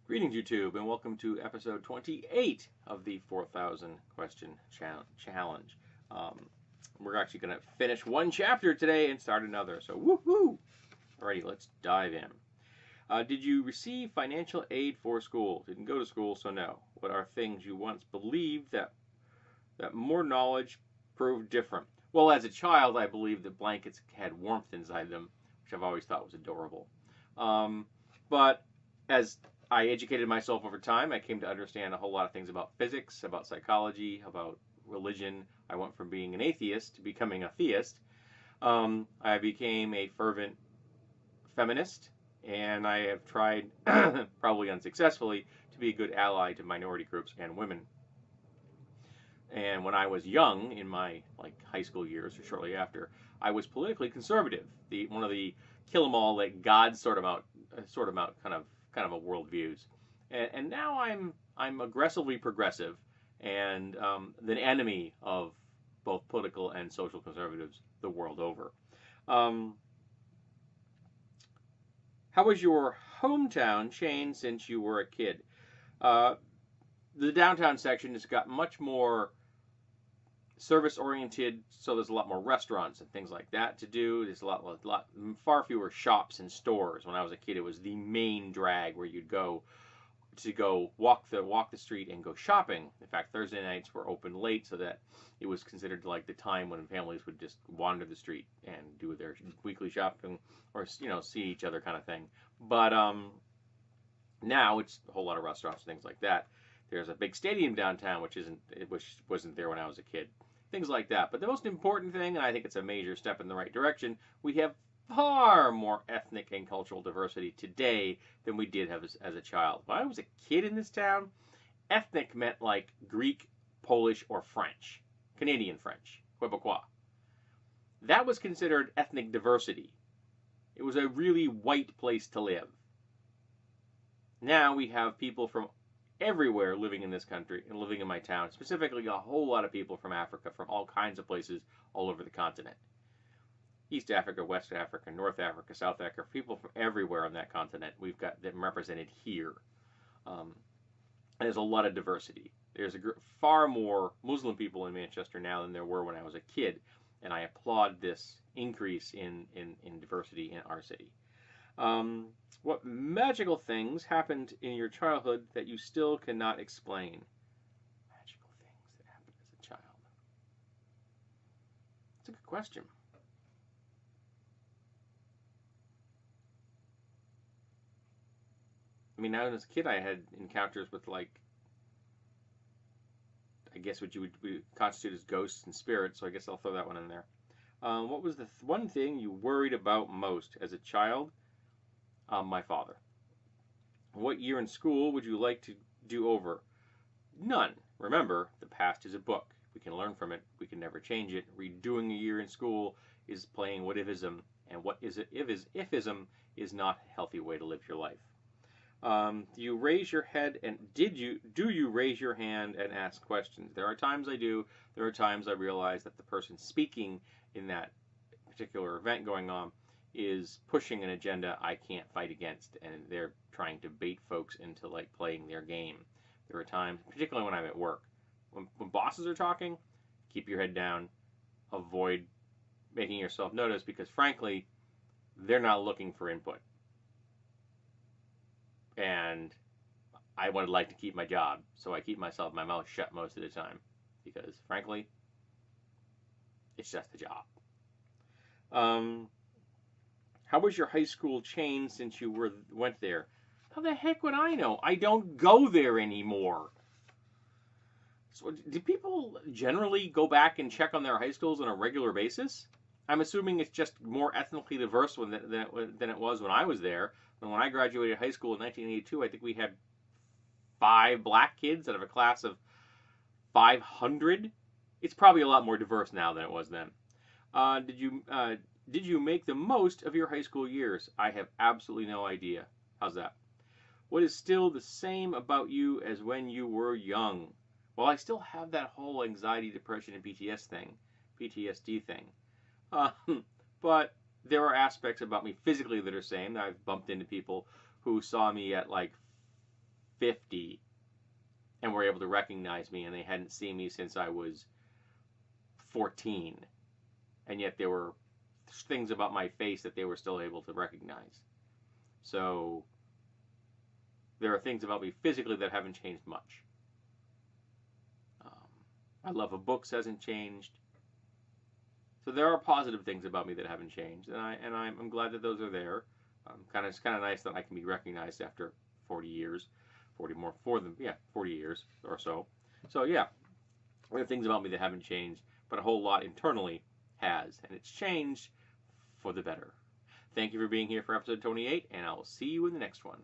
Greetings, YouTube, and welcome to episode 28 of the 4,000 question challenge. We're actually going to finish one chapter today and start another, so woohoo! Alrighty, let's dive in. Did you receive financial aid for school? Didn't go to school, so no. What are things you once believed that more knowledge proved different? Well, as a child, I believed that blankets had warmth inside them, which I've always thought was adorable. But as I educated myself over time, I came to understand a whole lot of things about physics, about psychology, about religion. I went from being an atheist to becoming a theist. I became a fervent feminist, and I have tried, probably unsuccessfully, to be a good ally to minority groups and women. And when I was young, in my high school years or shortly after, I was politically conservative. One of the kill 'em all, like God sort 'em out kind of a worldviews. And now I'm aggressively progressive and the enemy of both political and social conservatives the world over. How has your hometown changed since you were a kid? The downtown section has got much more service oriented, so there's a lot more restaurants and things like that to do. There's far fewer shops and stores. When I was a kid, it was the main drag where you'd go to walk the street and go shopping. In fact, Thursday nights were open late, so that it was considered like the time when families would just wander the street and do their weekly shopping or see each other kind of thing. But now it's a whole lot of restaurants and things like that. There's a big stadium downtown, which wasn't there when I was a kid. Things like that. But the most important thing, and I think it's a major step in the right direction, we have far more ethnic and cultural diversity today than we did have as a child. When I was a kid in this town, ethnic meant like Greek, Polish, or French. Canadian French. Quebecois. That was considered ethnic diversity. It was a really white place to live. Now we have people from everywhere living in this country and living in my town, specifically a whole lot of people from Africa, from all kinds of places all over the continent. East Africa, West Africa, North Africa, South Africa, people from everywhere on that continent we've got them represented here. And there's a lot of diversity. There's far more Muslim people in Manchester now than there were when I was a kid, and I applaud this increase in diversity in our city. What magical things happened in your childhood that you still cannot explain? Magical things that happened as a child. That's a good question. I mean, now as a kid, I had encounters with, I guess what you would constitute as ghosts and spirits, so I guess I'll throw that one in there. What was the one thing you worried about most as a child? My father. What year in school would you like to do over? None. Remember, the past is a book. We can learn from it. We can never change it. Redoing a year in school is playing what-ifism, and what is it? Ifism is not a healthy way to live your life. Do you raise your head and do you raise your hand and ask questions? There are times I do. There are times I realize that the person speaking in that particular event going on is pushing an agenda I can't fight against, and they're trying to bait folks into playing their game. There are times, particularly when I'm at work, when bosses are talking, keep your head down, avoid making yourself notice, because frankly, they're not looking for input. And I would like to keep my job, so I keep my mouth shut most of the time, because frankly, it's just a job. How was your high school changed since you went there? How the heck would I know? I don't go there anymore. So, do people generally go back and check on their high schools on a regular basis? I'm assuming it's just more ethnically diverse than it was when I was there. And when I graduated high school in 1982, I think we had 5 black kids out of a class of 500. It's probably a lot more diverse now than it was then. Did you make the most of your high school years? I have absolutely no idea. How's that? What is still the same about you as when you were young? Well, I still have that whole anxiety, depression, and PTSD thing. But there are aspects about me physically that are the same. I've bumped into people who saw me at 50 and were able to recognize me, and they hadn't seen me since I was 14. And yet there were things about my face that they were still able to recognize. So there are things about me physically that haven't changed much. My love of books hasn't changed. So there are positive things about me that haven't changed, and I'm glad that those are there. It's kind of nice that I can be recognized after 40 years, 40 years or so. So yeah, there are things about me that haven't changed, but a whole lot internally has, and it's changed for the better. Thank you for being here for episode 28, and I will see you in the next one.